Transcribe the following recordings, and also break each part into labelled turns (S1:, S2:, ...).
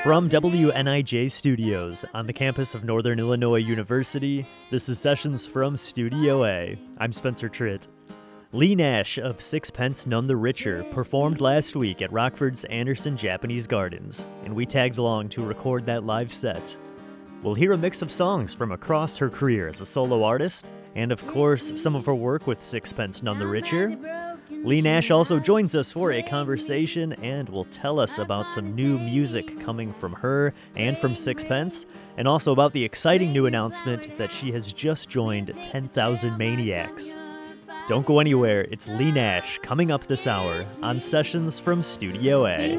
S1: From WNIJ Studios on the campus of Northern Illinois University, this is Sessions from Studio A. I'm Spencer Tritt. Leigh Nash of Sixpence None the Richer performed last week at Rockford's Anderson Japanese Gardens, and we tagged along to record that live set. We'll hear a mix of songs from across her career as a solo artist, and of course, some of her work with Sixpence None the Richer. Leigh Nash also joins us for a conversation and will tell us about some new music coming from her and from Sixpence, and also about the exciting new announcement that she has just joined 10,000 Maniacs. Don't go anywhere, it's Leigh Nash coming up this hour on Sessions from Studio A.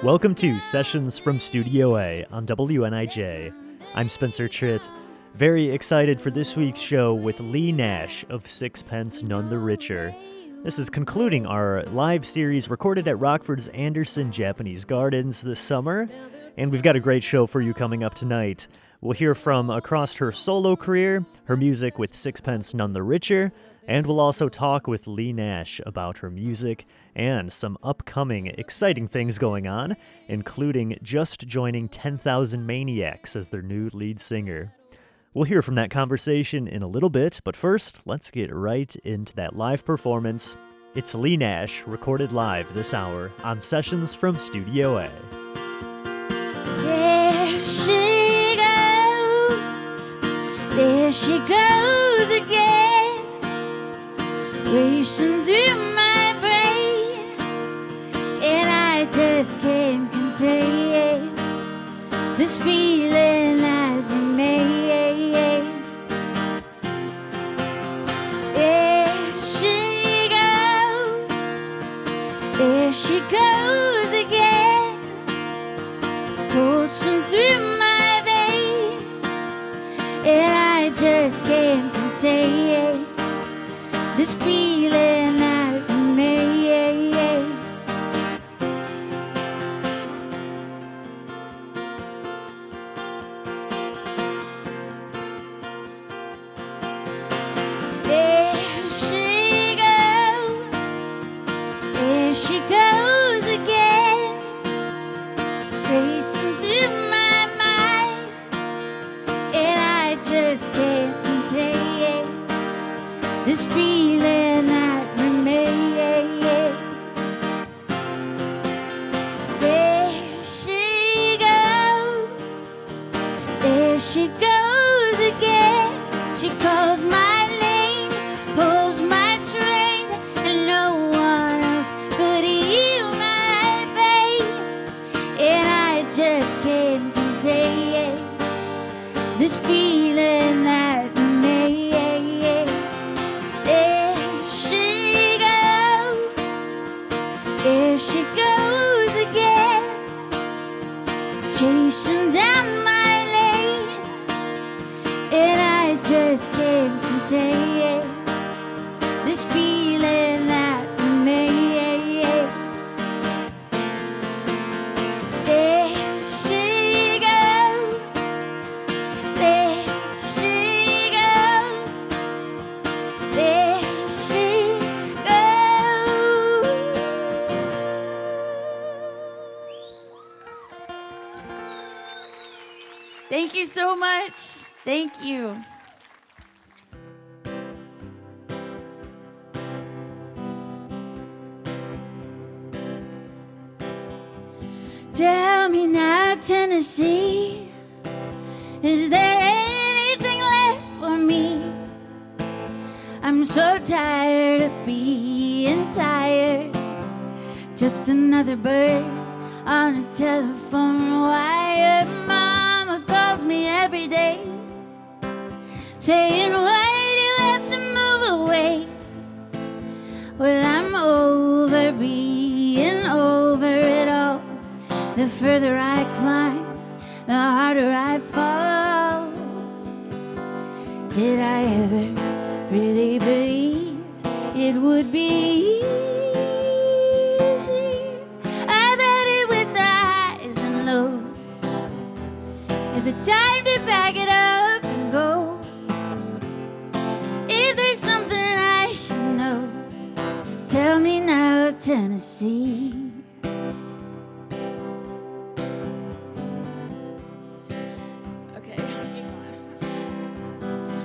S1: Welcome to Sessions from Studio A on WNIJ. I'm Spencer Tritt. Very excited for this week's show with Leigh Nash of Sixpence None the Richer. This is concluding our live series recorded at Rockford's Anderson Japanese Gardens this summer, and we've got a great show for you coming up tonight. We'll hear from across her solo career, her music with Sixpence None the Richer, and we'll also talk with Leigh Nash about her music and some upcoming exciting things going on, including just joining 10,000 Maniacs as their new lead singer. We'll hear from that conversation in a little bit, but first, let's get right into that live performance. It's Leigh Nash, recorded live this hour on Sessions from Studio A.
S2: There she goes again, racing through my brain, and I just can't contain this feeling I've remained. There she goes again, coursing through my veins, and I just can't contain this feeling I've made. There she goes again, racing through my mind, and I just can't contain this feeling that remains. There she goes again. She calls my name, pulls my train, and no one else could heal my pain, and I just can't contain this feeling that remains. There she goes again, chasing down my lane, and I just can't contain this feeling that remains. There she goes, there she goes, there she goes. Thank you so much. Thank you. Tell me now, Tennessee, is there anything left for me? I'm so tired of being tired, just another bird on a telephone wire. Mama calls me every day, saying, why do you have to move away? Well, I'm over being over it all. The further I climb, the harder I fall. Did I ever really believe it would be easy? I've had it with the highs and lows. Is it time to pack it up and go? If there's something I should know, tell me now, Tennessee. Okay,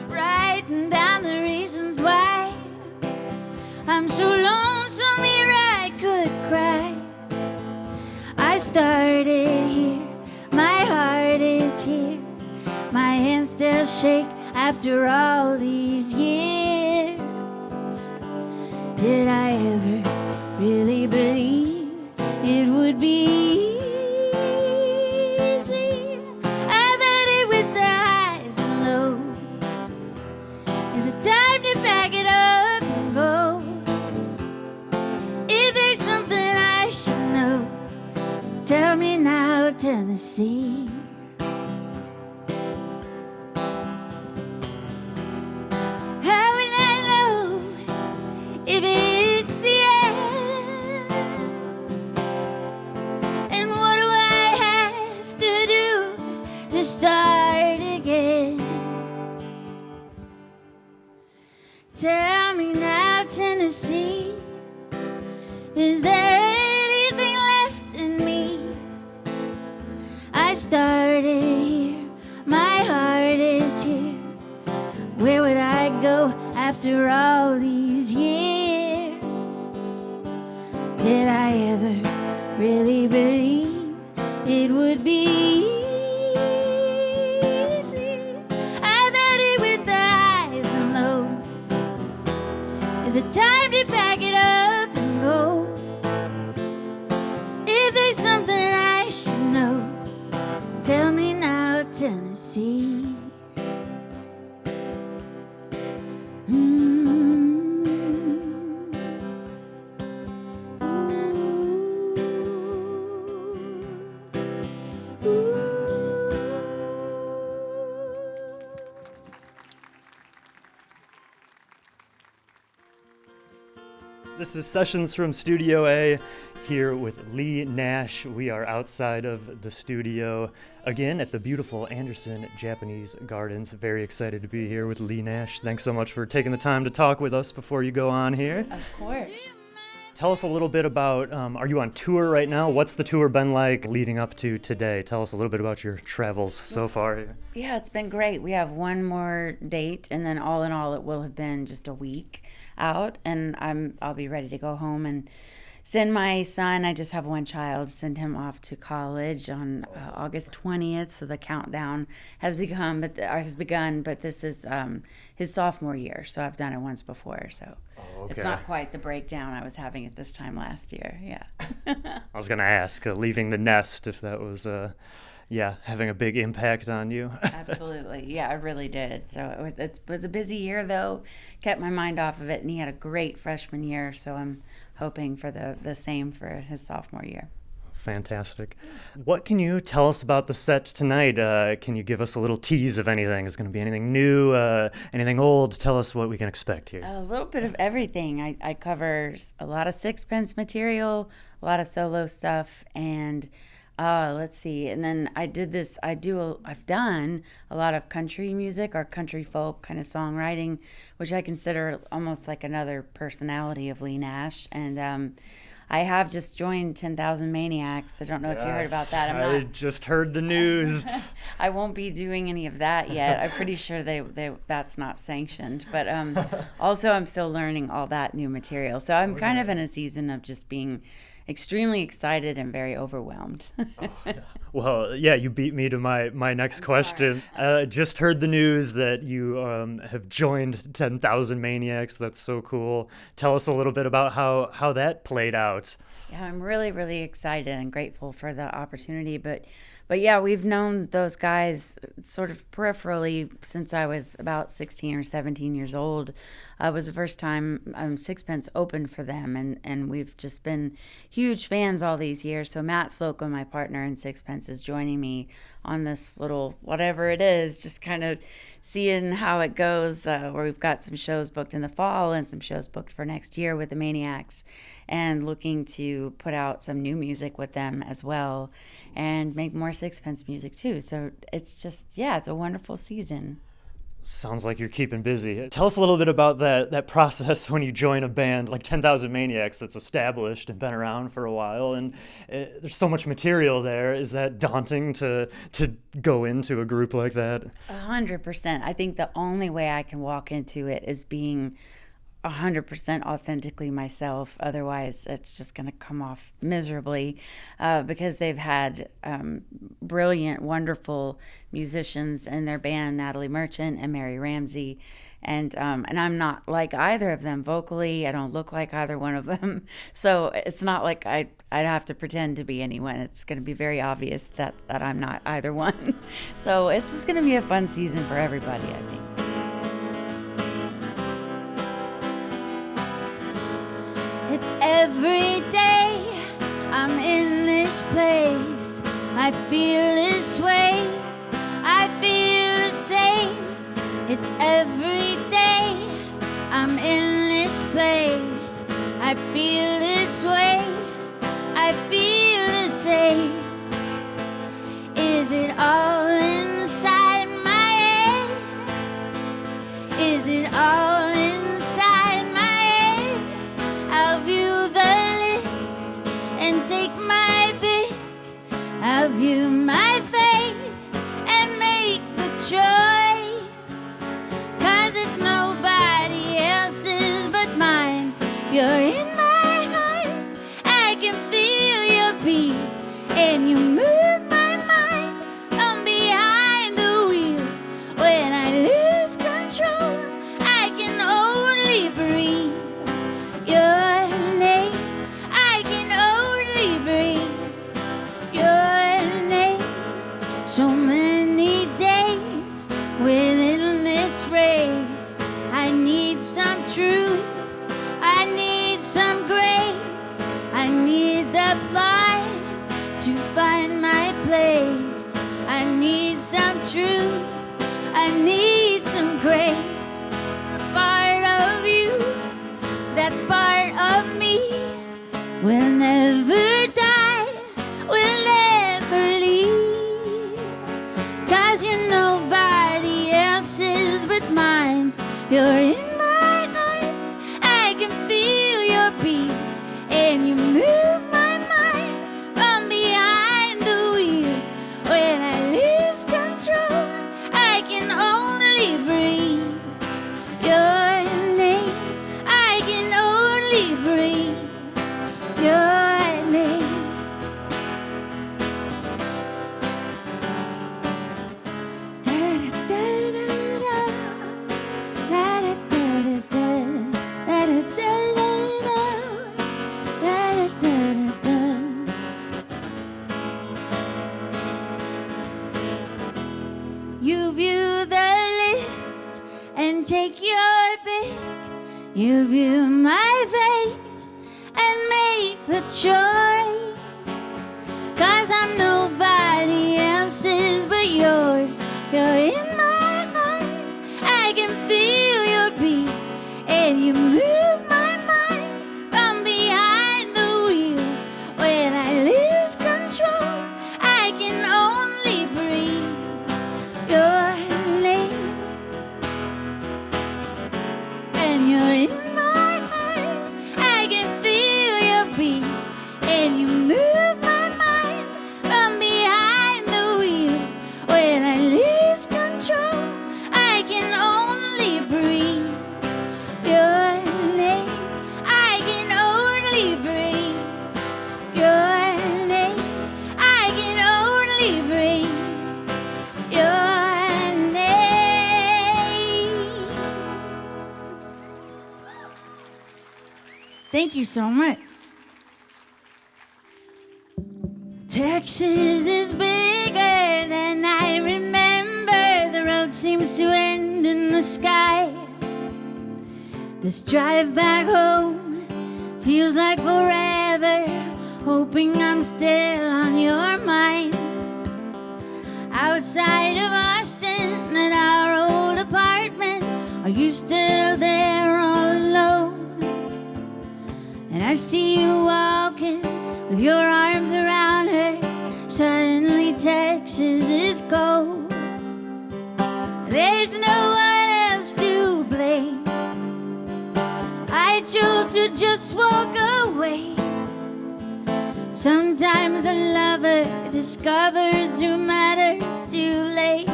S2: writing down the reasons why I'm so lonesome here I could cry. I started here, my heart is here, my hands still shake after all these years. Did I ever really believe it would be easy? I've had it with the highs and lows. Is it time to pack it up and go? If there's something I should know, tell me now, Tennessee. How will I know if it's the end? And what do I have to do to start again? Tell me now, Tennessee, is there anything left in me? I started here, my heart is here. Where would I go after all these years? Did I ever really believe it would be easy? I've had it with the highs and lows. Is it time to pack it up and go? If there's something I should know, tell me now, Tennessee.
S1: This is Sessions from Studio A here with Leigh Nash. We are outside of the studio again at the beautiful Anderson Japanese Gardens. Very excited to be here with Leigh Nash. Thanks so much for taking the time to talk with us before you go on here.
S3: Of course.
S1: Tell us a little bit about, are you on tour right now? What's the tour been like leading up to today? Tell us a little bit about your travels so far here.
S3: Yeah, it's been great. We have one more date, and then all in all, it will have been just a week out, and I'll be ready to go home and send my son, I just have one child, send him off to college on August 20th. So the countdown has begun, but this is his sophomore year. So I've done it once before. So It's not quite the breakdown I was having at this time last year. Yeah.
S1: I was going to ask, leaving the nest, if that was, having a big impact on you.
S3: Absolutely. Yeah, I really did. So it was a busy year, though. Kept my mind off of it, and he had a great freshman year. So I'm hoping for the same for his sophomore year.
S1: Fantastic. What can you tell us about the set tonight? Can you give us a little tease of anything? Is it going to be anything new, anything old? Tell us what we can expect here.
S3: A little bit of everything. I cover a lot of Sixpence material, a lot of solo stuff, and let's see. And then I've done a lot of country music or country folk kind of songwriting, which I consider almost like another personality of Leigh Nash. And I have just joined 10,000 Maniacs. I don't know if you heard about that.
S1: I just heard the news.
S3: I won't be doing any of that yet. I'm pretty sure that's not sanctioned. But also I'm still learning all that new material. So I'm kind of in a season of just being extremely excited and very overwhelmed.
S1: Well, yeah, you beat me to my next question. Just heard the news that you have joined 10,000 Maniacs. That's so cool. Tell us a little bit about how that played out.
S3: Yeah, I'm really, really excited and grateful for the opportunity. But yeah, we've known those guys sort of peripherally since I was about 16 or 17 years old. It was the first time Sixpence opened for them, and we've just been huge fans all these years. So Matt Slocum, my partner in Sixpence, is joining me on this little whatever it is, just kind of seeing how it goes, where we've got some shows booked in the fall and some shows booked for next year with the Maniacs, and looking to put out some new music with them as well. and make more Sixpence music too. So it's just, yeah, it's a wonderful season.
S1: Sounds like you're keeping busy. Tell us a little bit about that process when you join a band like 10,000 Maniacs that's established and been around for a while, and there's so much material there. Is that daunting to go into a group like that?
S3: 100%. I think the only way I can walk into it is being 100% authentically myself. Otherwise, it's just going to come off miserably, because they've had brilliant, wonderful musicians in their band, Natalie Merchant and Mary Ramsey. And I'm not like either of them vocally. I don't look like either one of them. So it's not like I'd have to pretend to be anyone. It's going to be very obvious that I'm not either one. So this is going to be a fun season for everybody, I think.
S2: It's every day I'm in this place. I feel this way, I feel the same. It's every day I'm in this place. I feel this way, I feel the same. Is it all inside my head? Is it all inside my head? I'll view the list and take my pick. I'll view my fate and make the choice. 'Cause it's nobody else's but mine. You're in my heart, I can feel your beat, and you move my mind from behind the wheel. When I lose control, I can only breathe your name. I can only breathe your name. So many days within this race, I need some truth, I need some grace, I need the flight to find my place. I need some truth, I need some grace. A part of you that's part of me will never die, will never leave. 'Cause you're nobody else's but mine. You're in my heart, I can feel your beat, and you move my mind from behind the wheel. When I lose control, I can only breathe your name. I can only breathe your name. You view the list and take your pick. You view my fate and make the choice. 'Cause I'm nobody else's but yours. You're in my heart, I can feel your beat, and you move my mind from behind the wheel. When I lose control, I can only breathe your name. And you're in my heart, I can feel your beat, and you move my mind from behind the wheel. When I lose control, I can only breathe your name. I can only breathe your name. I can only breathe your name. Thank you so much. Texas is bigger than I remember. The road seems to end in the sky. This drive back home feels like forever, hoping I'm still on your mind. Outside of Austin at our old apartment, are you still there all alone? And I see you walking with your arms around her. Suddenly There's no one else to blame. I chose to just walk away. Sometimes a lover discovers who matters too late.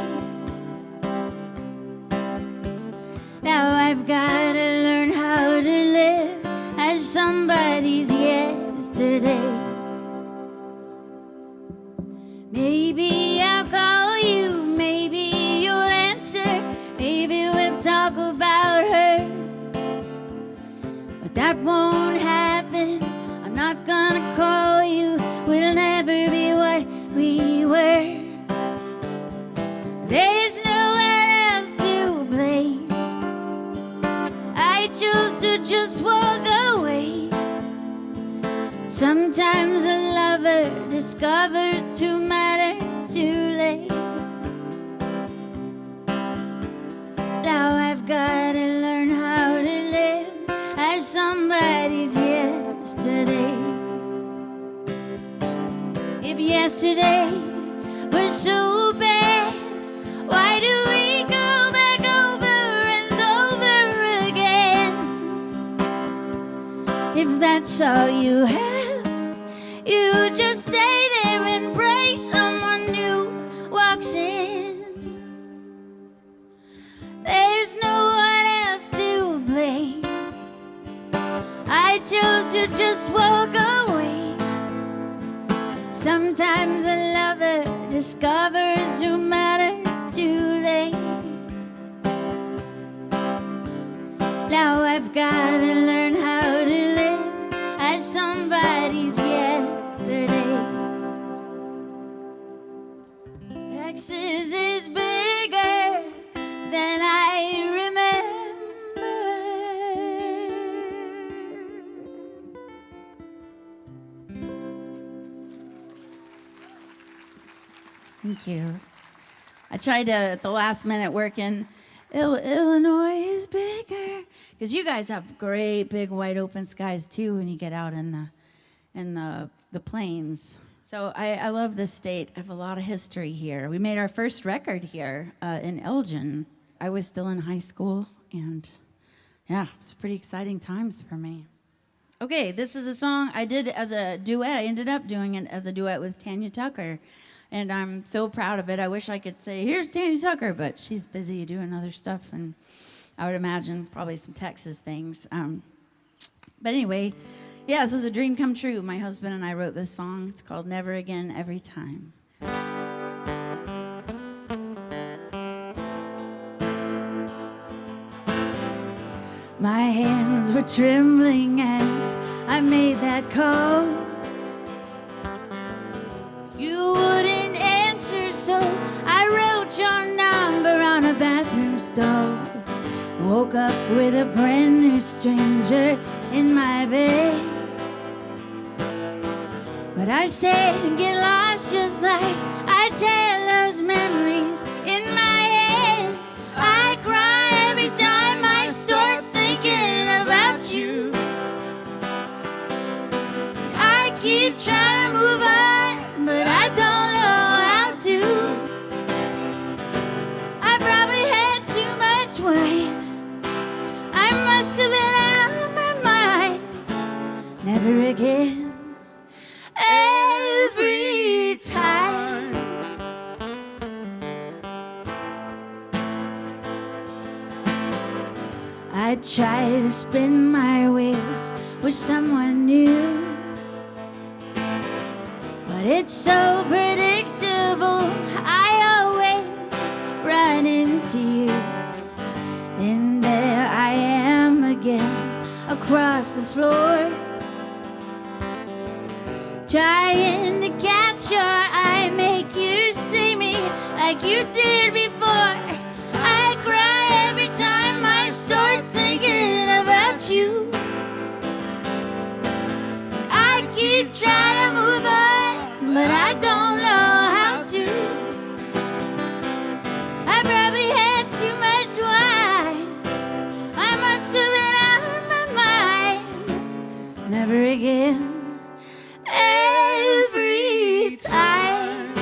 S2: Now I've got to learn how to live as somebody's yesterday. Maybe I'll call you, maybe you'll answer, maybe we'll talk about her. But that won't happen. I'm not gonna call you. We'll never be what we were. There's no one else to blame. I chose to just walk away. Sometimes a lover discovers who matters too late. Now I've got to learn how to live as somebody's yesterday. If yesterday was so bad, why do we go back over and over again? If that's all you have, you just stay there and pray someone new walks in. There's no one else to blame. I chose to just walk away. Sometimes a lover discovers who matters too late. Now I've got to learn how to live as somebody's yesterday. Texas is bigger than I remember. Thank you. I tried to, at the last minute, work in Illinois is bigger, because you guys have great big wide open skies too when you get out in the plains. So I love this state. I have a lot of history here. We made our first record here in Elgin. I was still in high school, and yeah, it's pretty exciting times for me. Okay, this is a song I did as a duet. I ended up doing it as a duet with Tanya Tucker, and I'm so proud of it. I wish I could say, here's Tanya Tucker, but she's busy doing other stuff, and I would imagine probably some Texas things. But anyway, yeah, this was a dream come true. My husband and I wrote this song. It's called Never Again, Every Time. My hands were trembling as I made that call. You wouldn't answer, so I wrote your number on a bathroom stall. Woke up with a brand new stranger in my bed. But I stayed and get lost just like I tell those memories in my head. I cry every time I start thinking about you. I keep trying to move on, but I don't know how to. I probably had too much wine. I must have been out of my mind. Never again. Every time. I try to spin my wheels with someone new, but it's so predictable. I always run into you. Then there I am again across the floor, trying to catch your eye, make you see me like you did before. I cry every time I start thinking about you. I keep trying to move on, but I don't know how to. I probably had too much wine. I must have been out of my mind. Never again. Every time.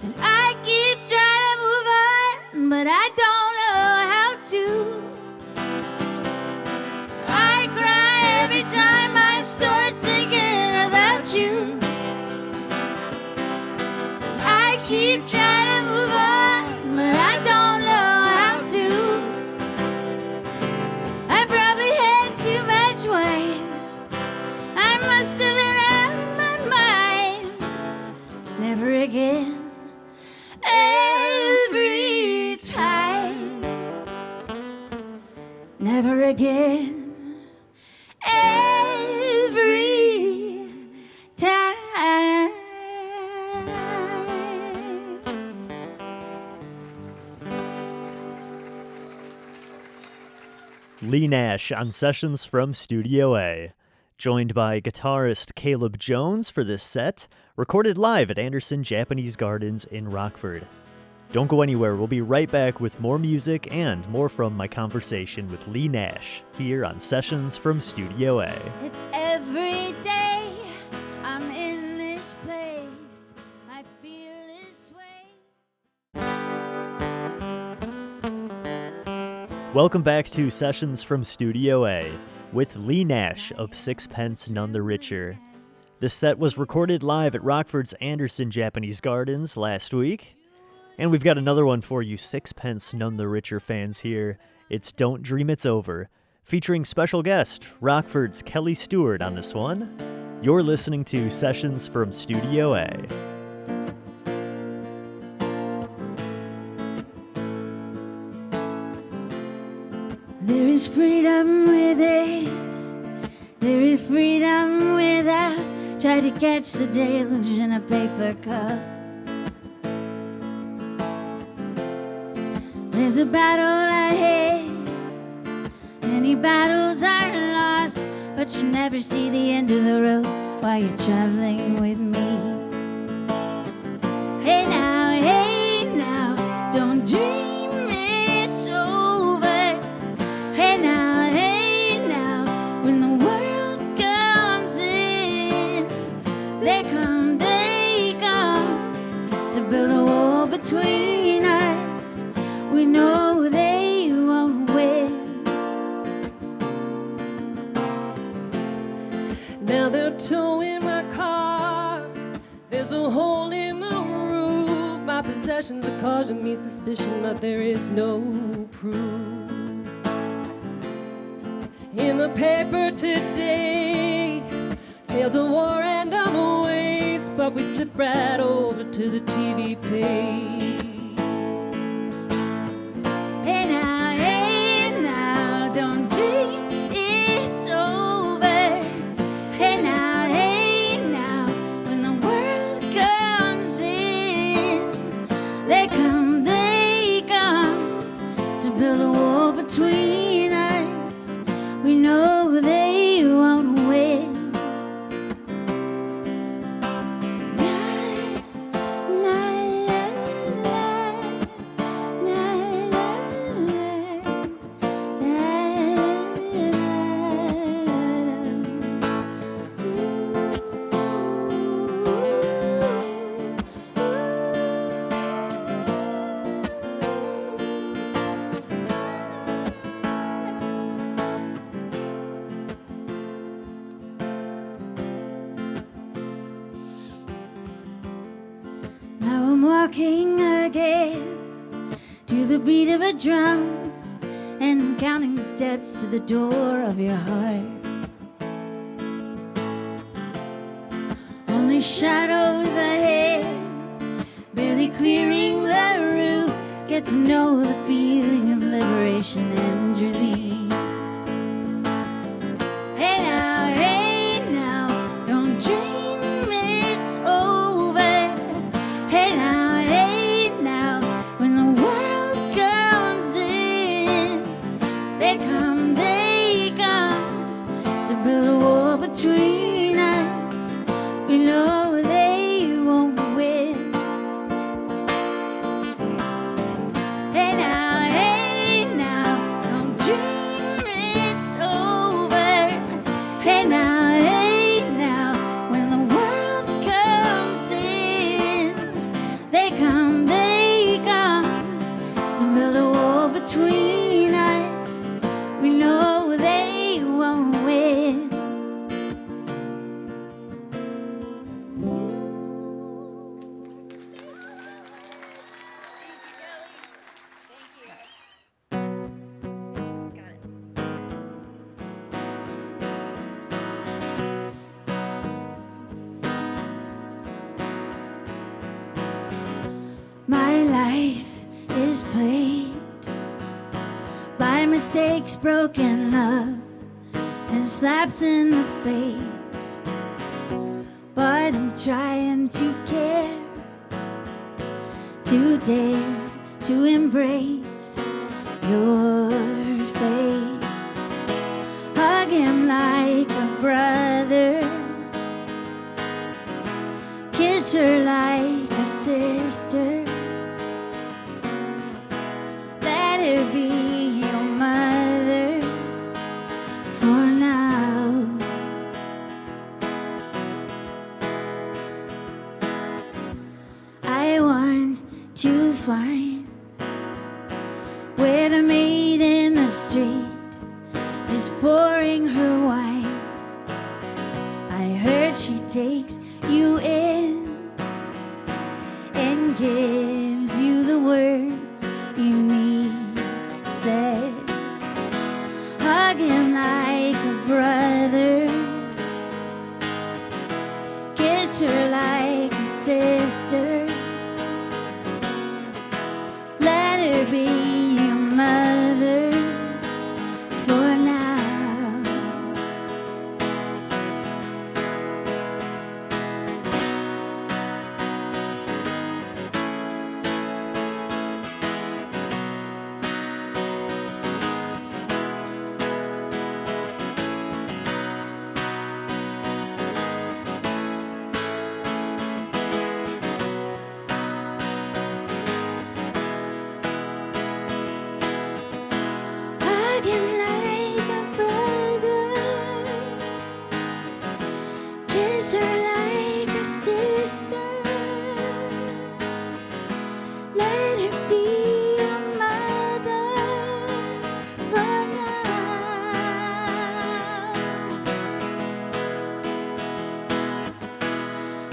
S2: And I keep trying to move on, but I don't know how to. I cry every time I start thinking about you. I keep trying to move on, but I don't know how to. I probably had too much wine. I must have been out of my mind. Never again. Every time. Never again. Every time.
S1: Leigh Nash on Sessions from Studio A. Joined by guitarist Caleb Jones for this set, recorded live at Anderson Japanese Gardens in Rockford. Don't go anywhere, we'll be right back with more music and more from my conversation with Leigh Nash here on Sessions from Studio A.
S2: It's every day I'm in this place. I feel this way.
S1: Welcome back to Sessions from Studio A with Leigh Nash of Sixpence None the Richer. This set was recorded live at Rockford's Anderson Japanese Gardens last week. And we've got another one for you Sixpence None the Richer fans here. It's Don't Dream It's Over, featuring special guest Rockford's Kelly Stewart on this one. You're listening to Sessions from Studio A.
S2: There is freedom within. There is freedom without. Try to catch the deluge in a paper cup. There's a battle ahead. Many battles are lost, but you never see the end of the road while you're traveling with me. Hey now, don't dream it's over. Hey now, when the world comes in, they come to build a wall between us. We know they won't win.
S4: Now they're towing my car. There's a hole in the roof. My possessions are causing me suspicion, but there is no proof. In the paper today, tales of war and unwaste, but we flip right over to the TV page.
S2: Hey now, don't dream it's over. Hey now, when the world comes in, they come to build a wall between us. We know they won't win. Now I'm walking again to the beat of a drum, and I'm counting the steps to the door of your heart. Only shadows ahead, barely clearing the roof. Get to know the feeling of liberation and relief. Hey now, don't dream it's over. Hey now, when the world comes in, they come to build a wall between us. We know they won't win. Hey now, don't dream it's over. Hey now, when the world comes in, They come to build a wall between us. We know they won't win. My life is plagued by mistakes, broken love, and slaps in the face. But I'm trying to care, to dare, to embrace your face. Hug him like a brother, kiss her like a sister. Let her be your mother for now. I want to find where the maid in the street is pouring her wine. I heard she takes you in and gives you the words you need said. Hug him like a brother, kiss her like a sister. Let her be your mother for now. Hug him like a brother, kiss her like a sister. Let her be your mother for now.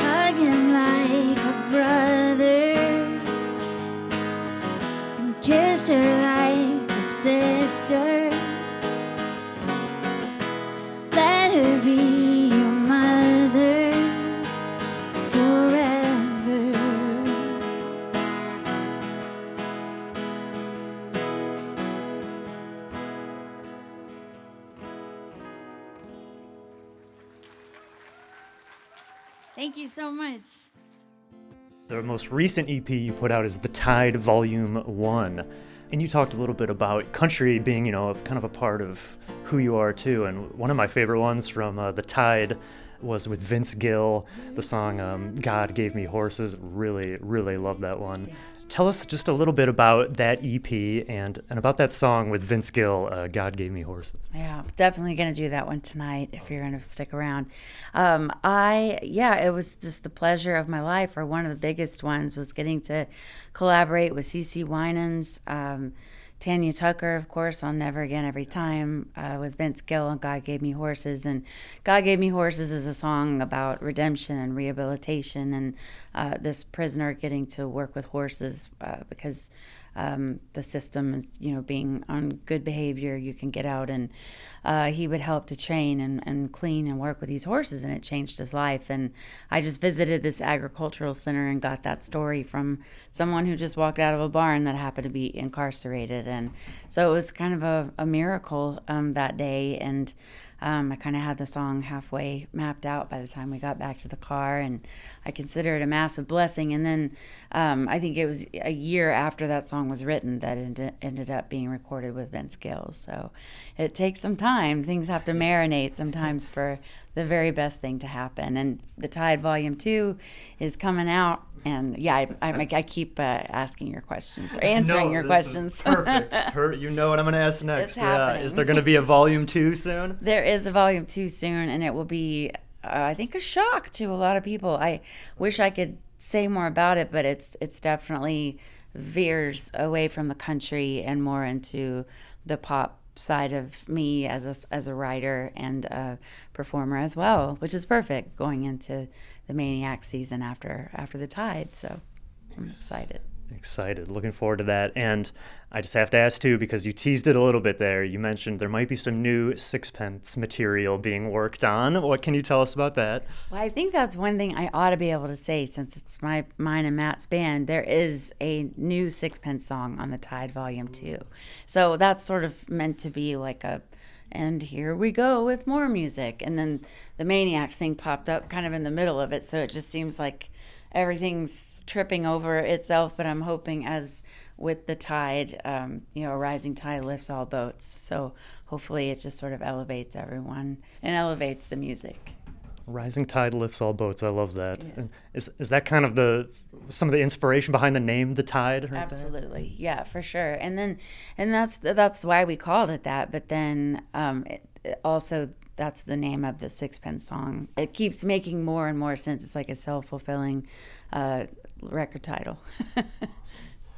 S2: Hug him like a brother and kiss her like a sister. Let her be your mother forever. Thank you so much.
S1: The most recent EP you put out is The Tide Volume 1. And you talked a little bit about country being, kind of a part of who you are too. And one of my favorite ones from The Tide was with Vince Gill, the song God Gave Me Horses. Really, really love that one. Tell us just a little bit about that EP and about that song with Vince Gill, God Gave Me Horses.
S3: Yeah, definitely going to do that one tonight if you're going to stick around. It was just the pleasure of my life, or one of the biggest ones, was getting to collaborate with CeCe Winans, Tanya Tucker, of course, on Never Again Every Time, with Vince Gill on God Gave Me Horses. And God Gave Me Horses is a song about redemption and rehabilitation, and this prisoner getting to work with horses because the system is, being on good behavior, you can get out, and he would help to train and clean and work with these horses, and it changed his life. And I just visited this agricultural center and got that story from someone who just walked out of a barn that happened to be incarcerated. And so it was kind of a miracle that day. And I kind of had the song halfway mapped out by the time we got back to the car, and I consider it a massive blessing. And then I think it was a year after that song was written that it ended up being recorded with Vince Gill. So it takes some time. Things have to marinate sometimes for the very best thing to happen. And The Tide Volume 2 is coming out. And yeah, I keep asking your questions or answering your questions.
S1: Is perfect. You know what I'm going to ask next.
S3: It's happening.
S1: Is there going to be a Volume 2 soon?
S3: There is a Volume 2 soon, and it will be, I think, a shock to a lot of people. I wish I could say more about it, but it's definitely veers away from the country and more into the pop side of me as a writer and a performer as well, which is perfect going into the Maniac season after the Tide. So I'm excited.
S1: Excited, looking forward to that. And I just have to ask too, because you teased it a little bit there. You mentioned there might be some new Sixpence material being worked on. What can you tell us about that?
S3: Well, I think that's one thing I ought to be able to say, since it's mine and Matt's band. There is a new Sixpence song on the Tide Volume 2. So that's sort of meant to be like and here we go with more music. And then the Maniacs thing popped up kind of in the middle of it. So it just seems like everything's tripping over itself, but I'm hoping, as with the tide, a rising tide lifts all boats. So hopefully it just sort of elevates everyone and elevates the music.
S1: Rising tide lifts all boats. I love that.
S3: Yeah.
S1: And is that kind of some of the inspiration behind the name, the Tide? Right?
S3: Absolutely, yeah, for sure. And that's why we called it that. But then it also, that's the name of the Sixpence song. It keeps making more and more sense. It's like a self-fulfilling record title.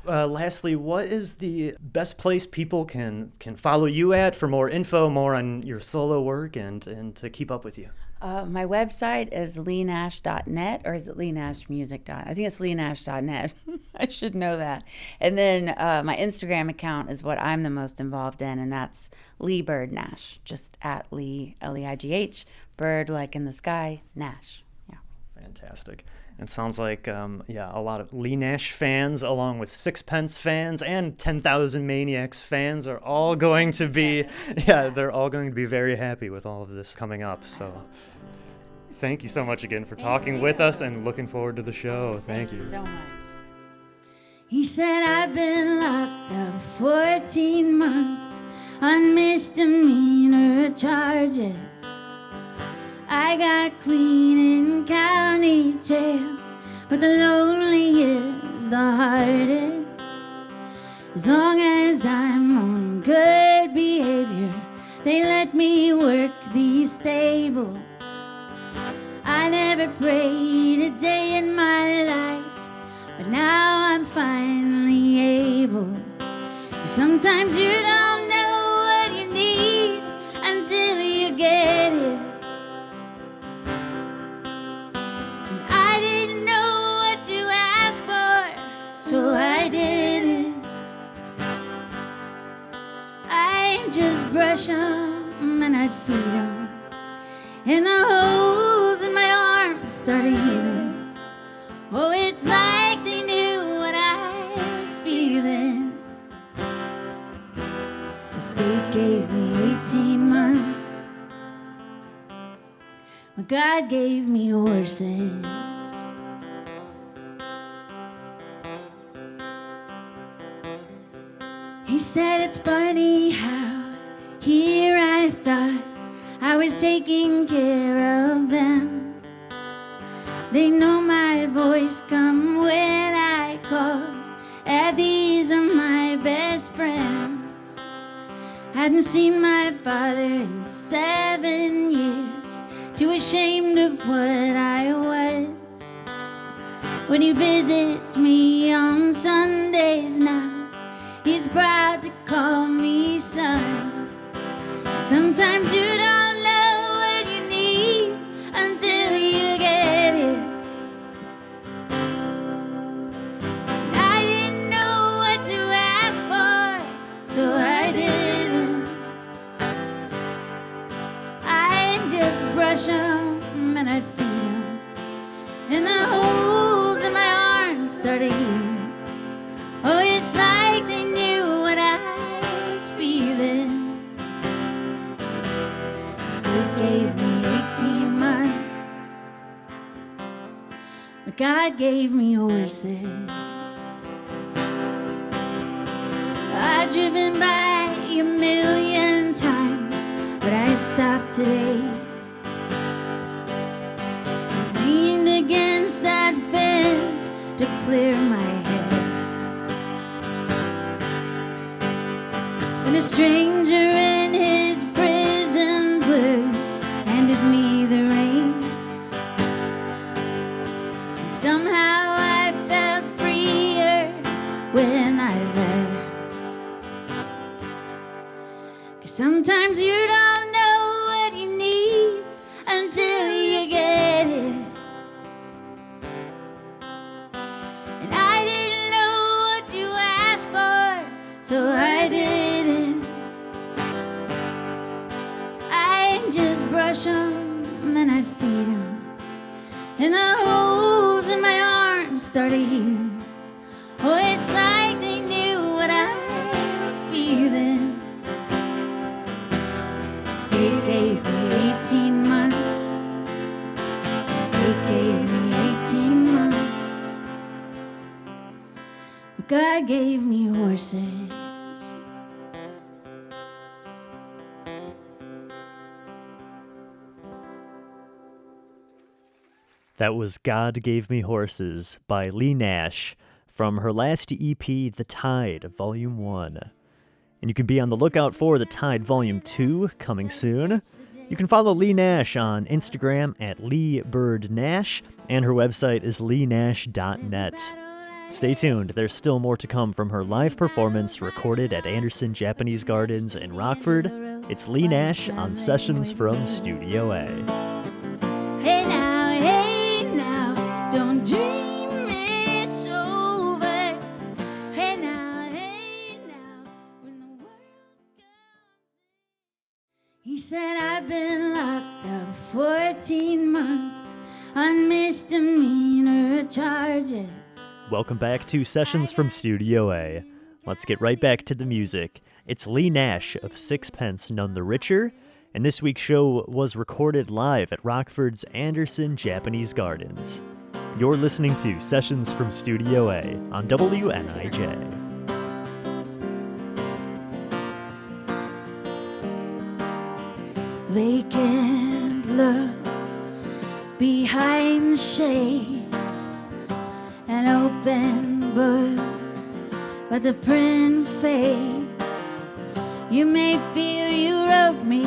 S1: Lastly, what is the best place people can follow you at for more info, more on your solo work, and to keep up with you?
S3: My website is leignash.net, or is it leighnashmusic? I think it's leignash.net. I should know that. And then my Instagram account is what I'm the most involved in, and that's Leigh Bird Nash, just at Leigh, Leigh, bird like in the sky, Nash. Yeah.
S1: Fantastic. It sounds like, a lot of Leigh Nash fans, along with Sixpence fans and 10,000 Maniacs fans, are all going to be, they're all going to be very happy with all of this coming up. So thank you so much again for talking with us, and looking forward to the show. Thank you
S3: so much.
S2: He said, I've been locked up 14 months on misdemeanor charges. I got clean in county jail, but the lonely is the hardest. As long as I'm on good behavior, they let me work these stables. I never prayed a day in my life, but now I'm finally able. Sometimes you don't know what you need until you get it. So I didn't. I just brush them and I'd feed them, and the holes in my arms started healing. Oh, it's like they knew what I was feeling. The state gave me 18 months, but God gave me horses. He said, it's funny how here I thought I was taking care of them. They know my voice come when I call, and these are my best friends. Hadn't seen my father in 7 years, too ashamed of what I was. When he visits me on Sundays now, he's proud to call me son. Sometimes you don't know what you need until you get it. I didn't know what to ask for, so I didn't. I just brush them and I'd feed them, and the holes in my arms started healing. Oh, it's like they knew what I was feeling. Still gave me 18 months, but God gave me horses. I've driven by a million times, but I stopped today. I leaned against that fence to clear my head. When a stranger in his prison blues handed me the reins, and somehow Sometimes you don't know what you need until you get it. And I didn't know what to ask for, so I didn't. I'd just brush them and then I'd feed them, and the holes in my arms started healing. Oh, it's like they knew what I was feeling. State gave me 18 months. State gave me 18 months. God gave me horses.
S1: That was God Gave Me Horses by Leigh Nash from her last EP, The Tide, Volume 1. And you can be on the lookout for The Tide Volume 2 coming soon. You can follow Leigh Nash on Instagram at LeighBirdNash, and her website is leignash.net. Stay tuned, there's still more to come from her live performance recorded at Anderson Japanese Gardens in Rockford. It's Leigh Nash on Sessions from Studio A.
S2: Hey now, don't dream it's over. Hey now, when the world comes. He said I've been locked up 14 months on misdemeanor charges.
S1: Welcome back to Sessions from Studio A. Let's get right back to the music. It's Leigh Nash of Sixpence None the Richer, and this week's show was recorded live at Rockford's Anderson Japanese Gardens. You're listening to Sessions from Studio A on WNIJ.
S2: Vacant look behind shades, an open book, but the print fades. You may feel you wrote me,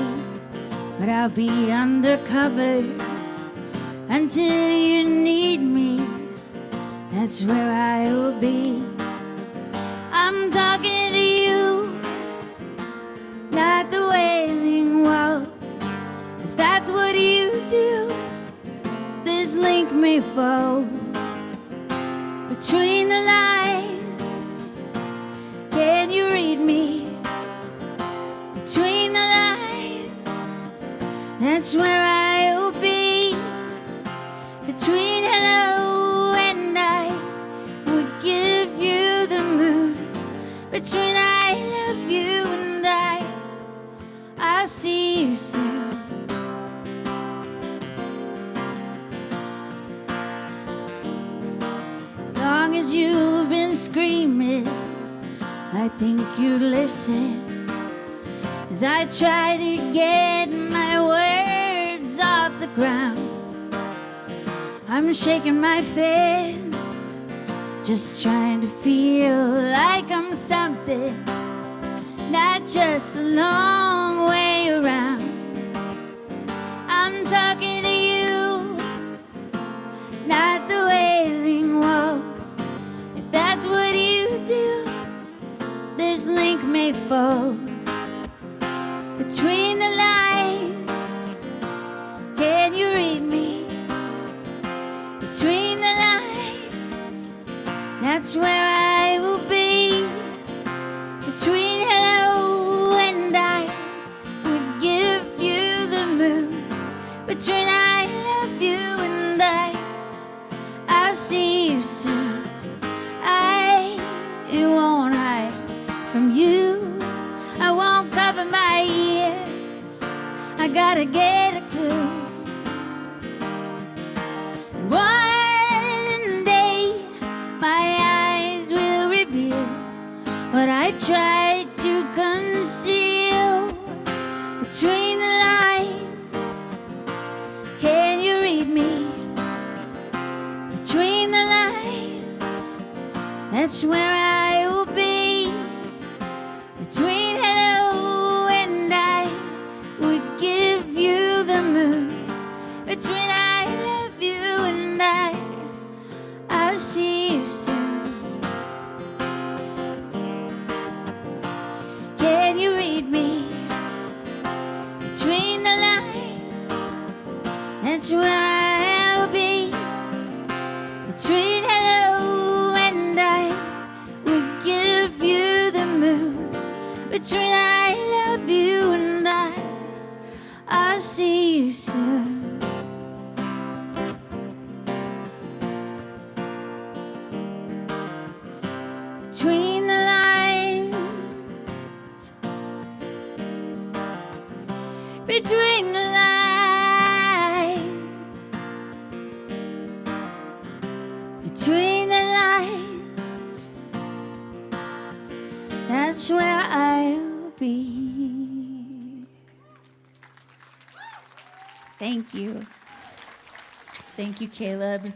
S2: but I'll be undercover until you need me. That's where I will be. I'm talking to you, not the Wailing Wall. If that's what you do, this link may fall between the lines. Can you read me? Between the lines, that's where I will be. Between hello and I would give you the moon. Between I love you and I'll see you soon. As long as you've been screaming, I think you'd listen. As I try to get my words off the ground, I'm shaking my fist, just trying to feel like I'm something, not just a long way around. I'm talking to you, not the Wailing Wall. If that's what you do, this link may fall between the lines. Can you read me? Between the lines, that's where I will be. Between hello and I would give you the moon. Between I love you and I'll see you soon. I won't hide from you. I won't cover my ears. I gotta get a clue. One day my eyes will reveal what I tried to conceal between the lines. Can you read me? Between the lines, that's where I will be. Between hello and I would give you the moon. Between I love you and I'll see you soon. Can you read me? between the lines, between the lines, between the lines, that's where I'll be. Thank you. Thank you, Caleb.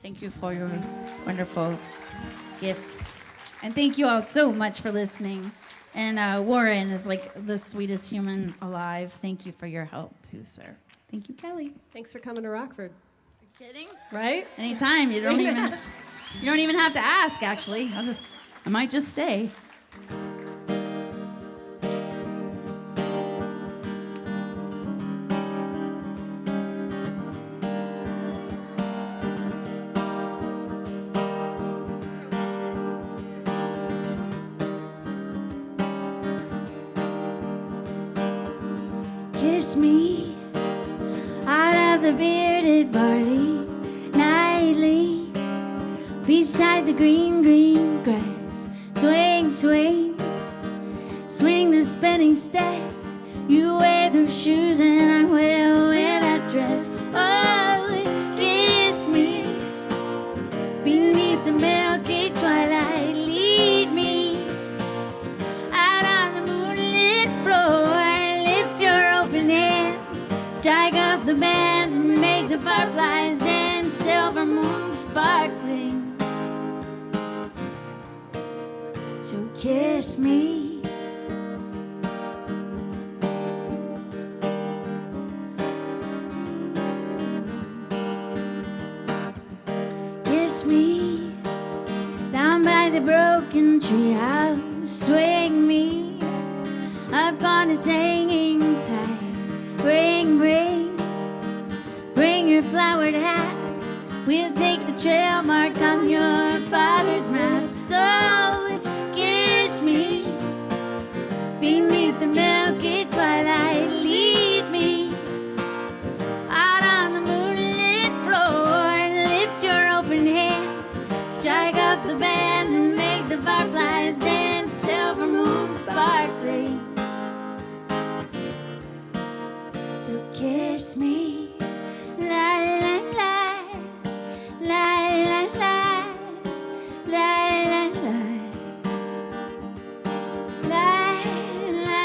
S2: Thank you for your wonderful gifts. And thank you all so much for listening. And Warren is like the sweetest human alive. Thank you for your help too, sir. Thank you, Kelly.
S4: Thanks for coming to Rockford.
S2: Are you kidding?
S4: Right?
S2: Anytime. You don't even have to ask, actually. I might just stay. Kiss me out of the bearded barley nightly beside the green, green grass. Swing, swing, swing the spinning step. You wear those shoes and I will wear that dress. Oh, kiss me beneath the milky twilight. Lead me out on the moonlit floor. Strike up the band and make the fireflies dance, silver moon sparkling. So kiss me. Kiss me down by the broken treehouse. Swing me up on its hanging tide. Bring, bring, bring your flowered hat. We'll take the trail marked on your father's map. So kiss me beneath the milky twilight. Lead me out on the moonlit floor. Lift your open hand, strike up the band and make the fireflies dance, silver moon sparkling. Kiss me, la la la, la la la, la la la, la la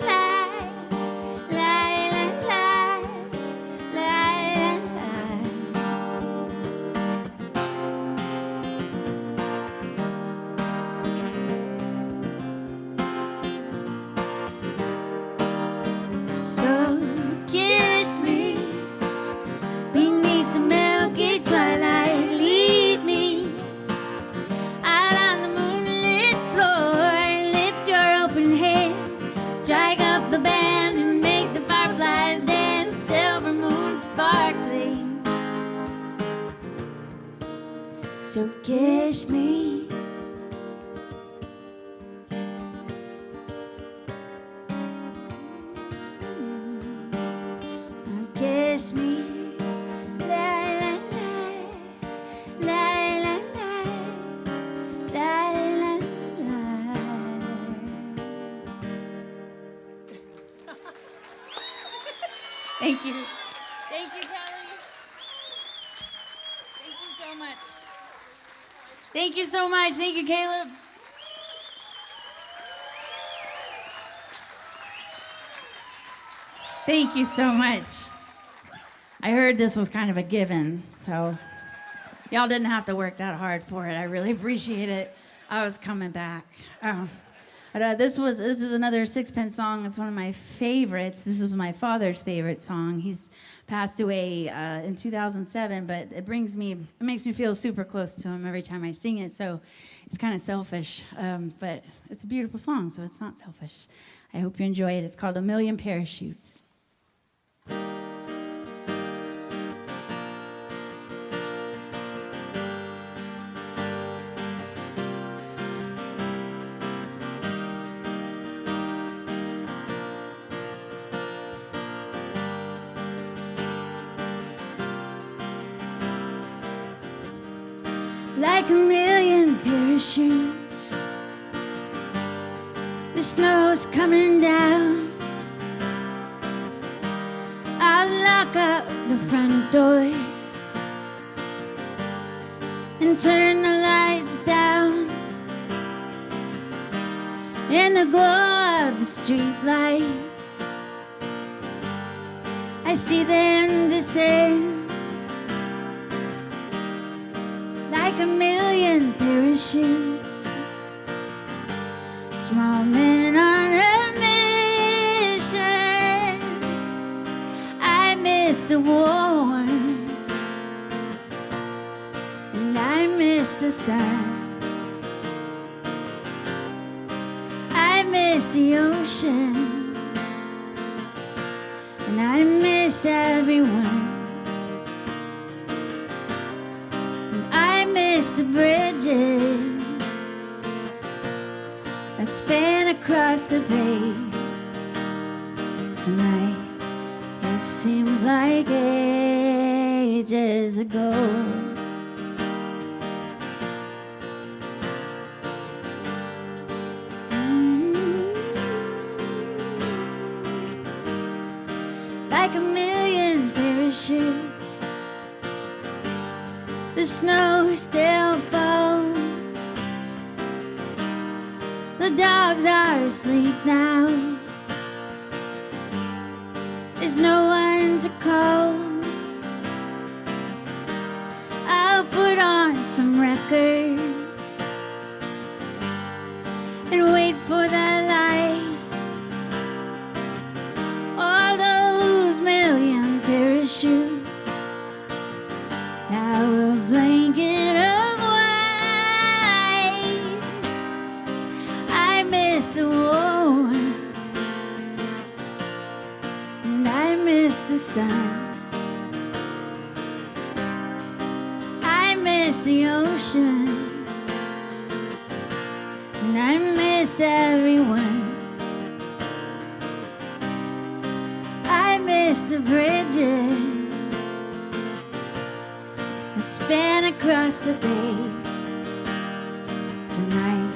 S2: la, la la la, la la. So kiss me beneath the milky twilight. Lead me out on the moonlit floor. Lift your open hand, strike up the band and make the fireflies dance, silver moon sparkling. So kiss me. Kiss me, la la la, la la la, la la la. Thank you. Thank you, Kelly. Thank you so much. Thank you so much. Thank you, Caleb. Thank you so much. I heard this was kind of a given, so y'all didn't have to work that hard for it. I really appreciate it. I was coming back. This is another Sixpence song. It's one of my favorites. This is my father's favorite song. He's passed away in 2007, but it makes me feel super close to him every time I sing it. So it's kind of selfish, but it's a beautiful song, so it's not selfish. I hope you enjoy it. It's called A Million Parachutes. Like a million million parachutes. The snow's coming down. I'll lock up the front door and turn the lights down. In the glow of the street lights, I see them descend like a million parachutes. Small men on a mission. I miss the warmth and I miss the sun. I miss the ocean and I miss everyone. And I miss the bridges that span across the bay. Tonight it seems like ages ago. Like a million parachutes, the snow still falls. The dogs are asleep now. There's no one to call. I'll put on some records and wait for the light. All those million parachutes, now a blanket of white. I miss the warmth and I miss the sun. I miss the ocean and I miss everyone. I miss the bridges that span across the bay. Tonight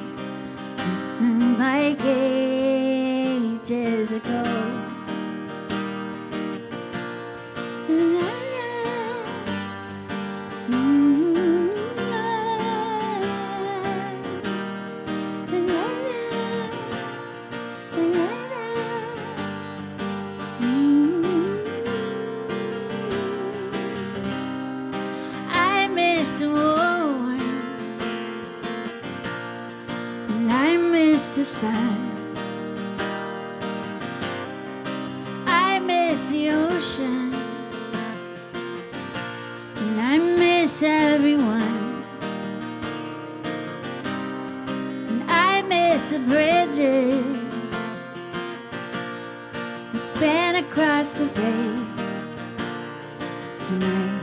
S2: it seemed like ages ago. I miss the warmth and I miss the sun. I miss the ocean and I miss everyone. And I miss the bridges that span across the bay. Tonight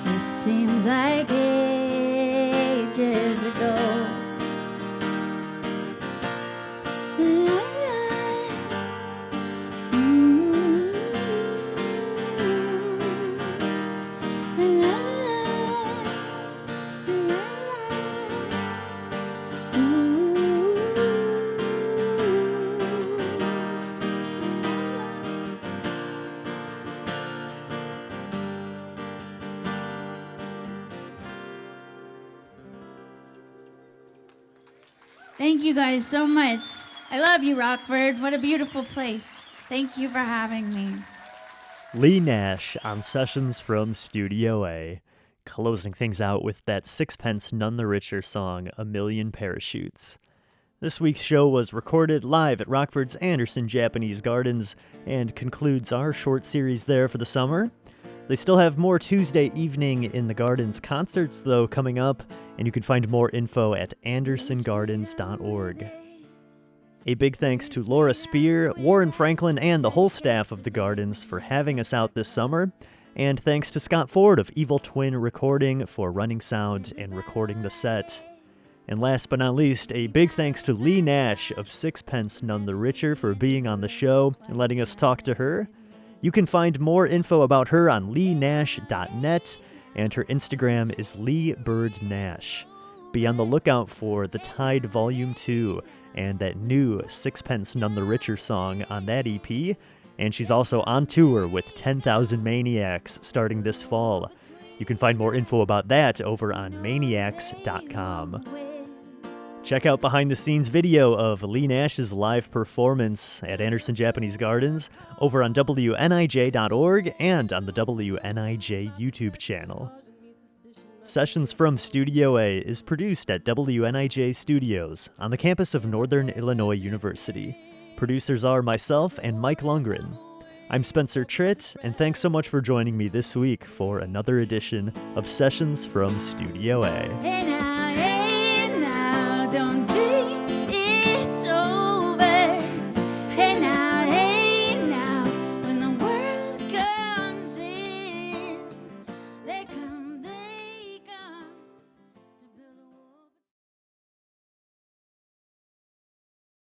S2: it seems like ages ago. Thank you guys so much. I love you, Rockford. What a beautiful place. Thank you for having me.
S1: Leigh Nash on Sessions from Studio A, closing things out with that Sixpence None the Richer song, A Million Parachutes. This week's show was recorded live at Rockford's Anderson Japanese Gardens and concludes our short series there for the summer. They still have more Tuesday evening in the Gardens concerts, though, coming up, and you can find more info at andersongardens.org. A big thanks to Laura Spear, Warren Franklin, and the whole staff of the Gardens for having us out this summer, and thanks to Scott Ford of Evil Twin Recording for running sound and recording the set. And last but not least, a big thanks to Leigh Nash of Sixpence None the Richer for being on the show and letting us talk to her. You can find more info about her on leignash.net, and her Instagram is LeighBirdNash. Be on the lookout for The Tide Volume 2 and that new Sixpence None the Richer song on that EP. And she's also on tour with 10,000 Maniacs starting this fall. You can find more info about that over on maniacs.com. Check out behind-the-scenes video of Leigh Nash's live performance at Anderson Japanese Gardens over on WNIJ.org and on the WNIJ YouTube channel. Sessions from Studio A is produced at WNIJ Studios on the campus of Northern Illinois University. Producers are myself and Mike Lundgren. I'm Spencer Tritt, and thanks so much for joining me this week for another edition of Sessions from Studio A.